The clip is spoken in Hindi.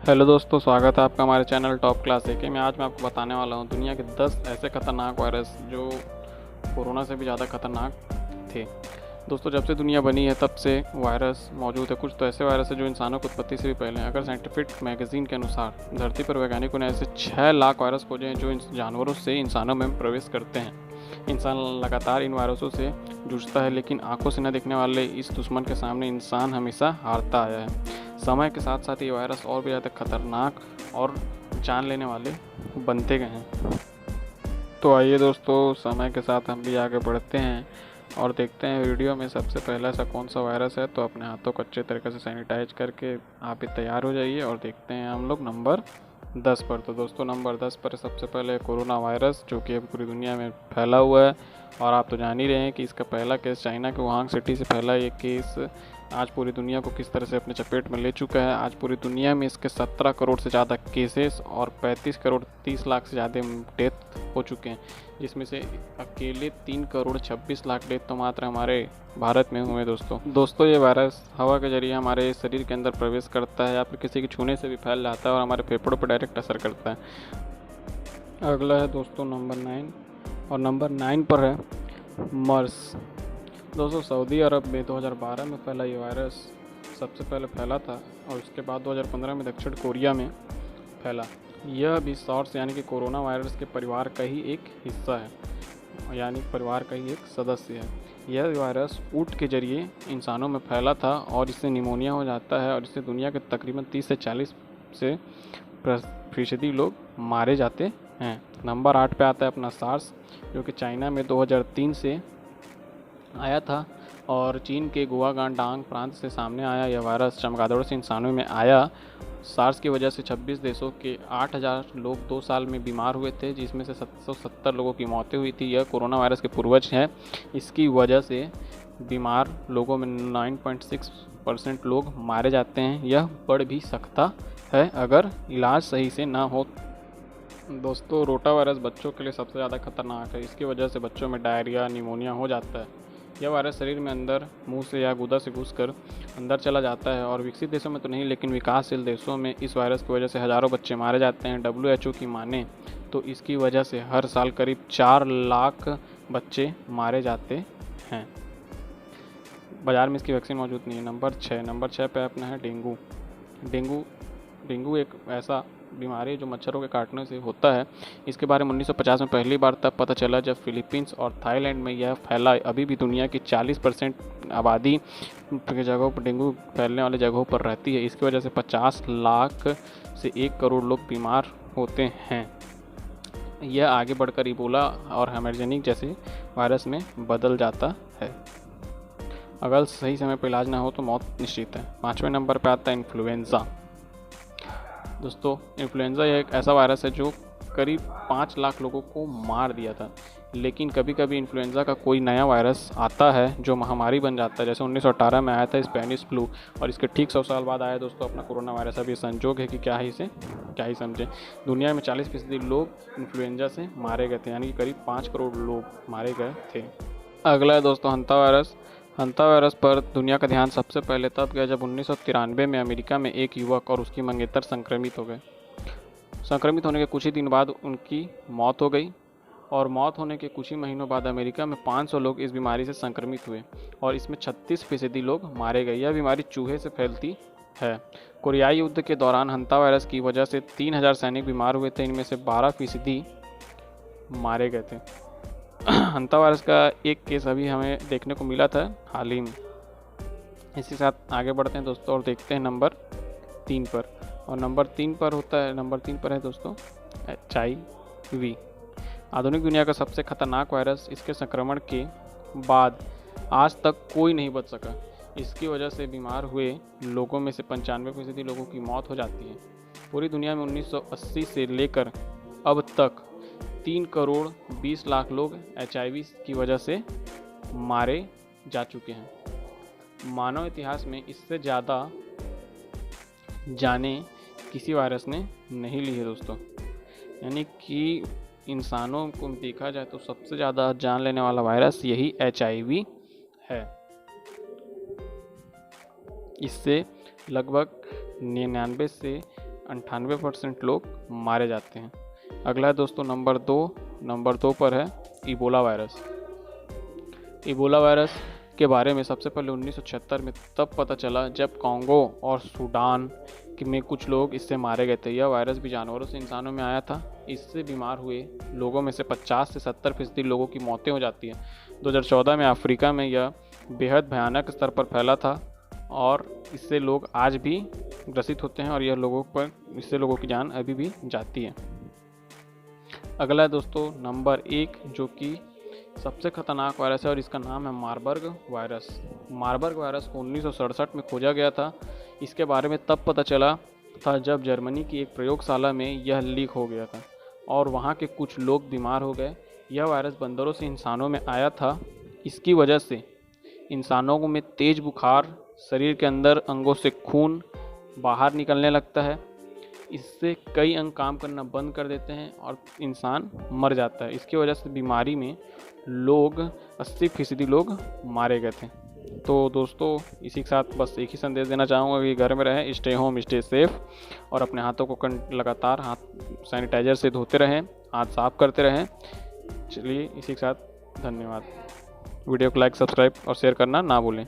हेलो दोस्तों, स्वागत है आपका हमारे चैनल टॉप क्लास एके में। आज मैं आपको बताने वाला हूँ दुनिया के 10 ऐसे खतरनाक वायरस जो कोरोना से भी ज़्यादा खतरनाक थे। दोस्तों, जब से दुनिया बनी है तब से वायरस मौजूद है। कुछ तो ऐसे वायरस है जो इंसानों की उत्पत्ति से भी पहले हैं। अगर साइंटिफिक मैगजीन के अनुसार धरती पर वैज्ञानिकों ने ऐसे 6 लाख वायरस खोजे हैं जो जानवरों से इंसानों में प्रवेश करते हैं। इंसान लगातार इन वायरसों से जूझता है, लेकिन आंखों से न दिखने वाले इस दुश्मन के सामने इंसान हमेशा हारता आया है। समय के साथ साथ ये वायरस और भी ज़्यादा खतरनाक और जान लेने वाले बनते गए हैं। तो आइए दोस्तों, समय के साथ हम भी आगे बढ़ते हैं और देखते हैं वीडियो में सबसे पहला ऐसा कौन सा वायरस है। तो अपने हाथों को अच्छे तरीके से सैनिटाइज करके आप भी तैयार हो जाइए और देखते हैं हम लोग नंबर 10 पर। तो दोस्तों, नंबर 10 पर सबसे पहले कोरोना वायरस, जो कि अब पूरी दुनिया में फैला हुआ है। और आप तो जान ही रहे हैं कि इसका पहला केस चाइना के वुहान सिटी से फैला ये केस आज पूरी दुनिया को किस तरह से अपने चपेट में ले चुका है। आज पूरी दुनिया में इसके 17 करोड़ से ज़्यादा केसेस और 35 करोड़ 30 लाख से ज़्यादा डेथ हो चुके हैं, जिसमें से अकेले 3 करोड़ 26 लाख डेथ तो मात्र हमारे भारत में हुए। दोस्तों, ये वायरस हवा के जरिए हमारे शरीर के अंदर प्रवेश करता है या फिर किसी के छूने से भी फैल जाता है और हमारे फेफड़ों पर डायरेक्ट असर करता है। अगला है दोस्तों नंबर 9, और नंबर 9 पर है मर्स। दोस्तों, सऊदी अरब में 2012 में फैला ये वायरस सबसे पहले फैला था और उसके बाद 2015 में दक्षिण कोरिया में फैला। यह भी सॉर्स यानी कि कोरोना वायरस के परिवार का ही एक हिस्सा है, यानी परिवार का ही एक सदस्य है। यह वायरस ऊँट के जरिए इंसानों में फैला था और इससे निमोनिया हो जाता है और इससे दुनिया के तकरीबन 30 से 40 से फीसदी लोग मारे जाते हैं। नंबर 8 पे आता है अपना सार्स, जो कि चाइना में 2003 से आया था और चीन के गुआंगडांग प्रांत से सामने आया। यह वायरस चमगादड़ों से इंसानों में आया। सार्स की वजह से 26 देशों के 8,000 लोग 2 साल में बीमार हुए थे, जिसमें से 770 लोगों की मौतें हुई थी। यह कोरोना वायरस के पूर्वज है। इसकी वजह से बीमार लोगों में 9.6% लोग मारे जाते हैं। यह बढ़ भी सकता है अगर इलाज सही से ना हो। दोस्तों, रोटा वायरस बच्चों के लिए सबसे ज़्यादा खतरनाक है। इसकी वजह से बच्चों में डायरिया, निमोनिया हो जाता है। यह वायरस शरीर में अंदर मुंह से या गुदा से घुसकर अंदर चला जाता है और विकसित देशों में तो नहीं, लेकिन विकासशील देशों में इस वायरस की वजह से हज़ारों बच्चे मारे जाते हैं। WHO की माने तो इसकी वजह से हर साल करीब 4 लाख बच्चे मारे जाते हैं। बाज़ार में इसकी वैक्सीन मौजूद नहीं है। नंबर 6 पे अपना है डेंगू। डेंगू एक ऐसा बीमारी जो मच्छरों के काटने से होता है। इसके बारे में 1950 में पहली बार तब पता चला जब फिलीपींस और थाईलैंड में यह फैला। अभी भी दुनिया की 40% आबादी की जगहों पर डेंगू फैलने वाली जगहों पर रहती है। इसकी वजह से 50 लाख से 1 करोड़ लोग बीमार होते हैं। यह आगे बढ़कर इबोला और हेमरजेनिक जैसे वायरस में बदल जाता है। अगर सही समय पर इलाज ना हो तो मौत निश्चित है। 5वें नंबर पर आता है इन्फ्लुएंज़ा। दोस्तों, इन्फ्लुएंज़ा यह एक ऐसा वायरस है जो करीब 5 लाख लोगों को मार दिया था। लेकिन कभी कभी इन्फ्लुएंज़ा का कोई नया वायरस आता है जो महामारी बन जाता है। जैसे 1918 में आया था स्पेनिश फ्लू और इसके ठीक 100 साल बाद आया दोस्तों अपना कोरोना वायरस। अब ये संजोग है कि क्या ही समझें। दुनिया में 40% लोग इन्फ्लुएंज़ा से मारे गए थे, यानी कि करीब 5 करोड़ लोग मारे गए थे। अगला है दोस्तों हंता वायरस। हंता वायरस पर दुनिया का ध्यान सबसे पहले तब गया जब 1993 में अमेरिका में एक युवक और उसकी मंगेतर संक्रमित हो गए। संक्रमित होने के कुछ ही दिन बाद उनकी मौत हो गई और मौत होने के कुछ ही महीनों बाद अमेरिका में 500 लोग इस बीमारी से संक्रमित हुए और इसमें 36% लोग मारे गए। यह बीमारी चूहे से फैलती है। कोरियाई युद्ध के दौरान हंता वायरस की वजह से 3000 सैनिक बीमार हुए थे। इनमें से 12% मारे गए थे। हंता वायरस का एक केस अभी हमें देखने को मिला था हाल ही में। इसी साथ आगे बढ़ते हैं दोस्तों और देखते हैं नंबर 3 पर। और नंबर 3 पर है दोस्तों HIV। आधुनिक दुनिया का सबसे खतरनाक वायरस। इसके संक्रमण के बाद आज तक कोई नहीं बच सका। इसकी वजह से बीमार हुए लोगों में से 95% लोगों की मौत हो जाती है। पूरी दुनिया में 1980 से लेकर अब तक 3 करोड़ 20 लाख लोग HIV की वजह से मारे जा चुके हैं। मानव इतिहास में इससे ज़्यादा जाने किसी वायरस ने नहीं ली है दोस्तों। यानी कि इंसानों को देखा जाए तो सबसे ज़्यादा जान लेने वाला वायरस यही HIV है। इससे लगभग 99 से 98% लोग मारे जाते हैं। अगला है दोस्तों नंबर 2 पर है इबोला वायरस। इबोला वायरस के बारे में सबसे पहले 1976 में तब पता चला जब कॉन्गो और सूडान में कुछ लोग इससे मारे गए थे। यह वायरस भी जानवरों से इंसानों में आया था। इससे बीमार हुए लोगों में से 50 से 70% लोगों की मौतें हो जाती हैं। 2014 में अफ्रीका में यह बेहद भयानक स्तर पर फैला था और इससे लोग आज भी ग्रसित होते हैं और इससे लोगों की जान अभी भी जाती है। अगला है दोस्तों नंबर 1 जो कि सबसे खतरनाक वायरस है और इसका नाम है मारबर्ग वायरस। मारबर्ग वायरस को 1967 में खोजा गया था। इसके बारे में तब पता चला था जब जर्मनी की एक प्रयोगशाला में यह लीक हो गया था और वहाँ के कुछ लोग बीमार हो गए। यह वायरस बंदरों से इंसानों में आया था। इसकी वजह से इंसानों में तेज बुखार, शरीर के अंदर अंगों से खून बाहर निकलने लगता है। इससे कई अंग काम करना बंद कर देते हैं और इंसान मर जाता है। इसकी वजह से बीमारी में लोग 80% लोग मारे गए थे। तो दोस्तों इसी के साथ बस एक ही संदेश देना चाहूँगा कि घर में रहें, स्टे होम, स्टे सेफ और अपने हाथों को लगातार हाथ सैनिटाइजर से धोते रहें, हाथ साफ करते रहें। चलिए इसी के साथ धन्यवाद। वीडियो को लाइक, सब्सक्राइब और शेयर करना ना भूलें।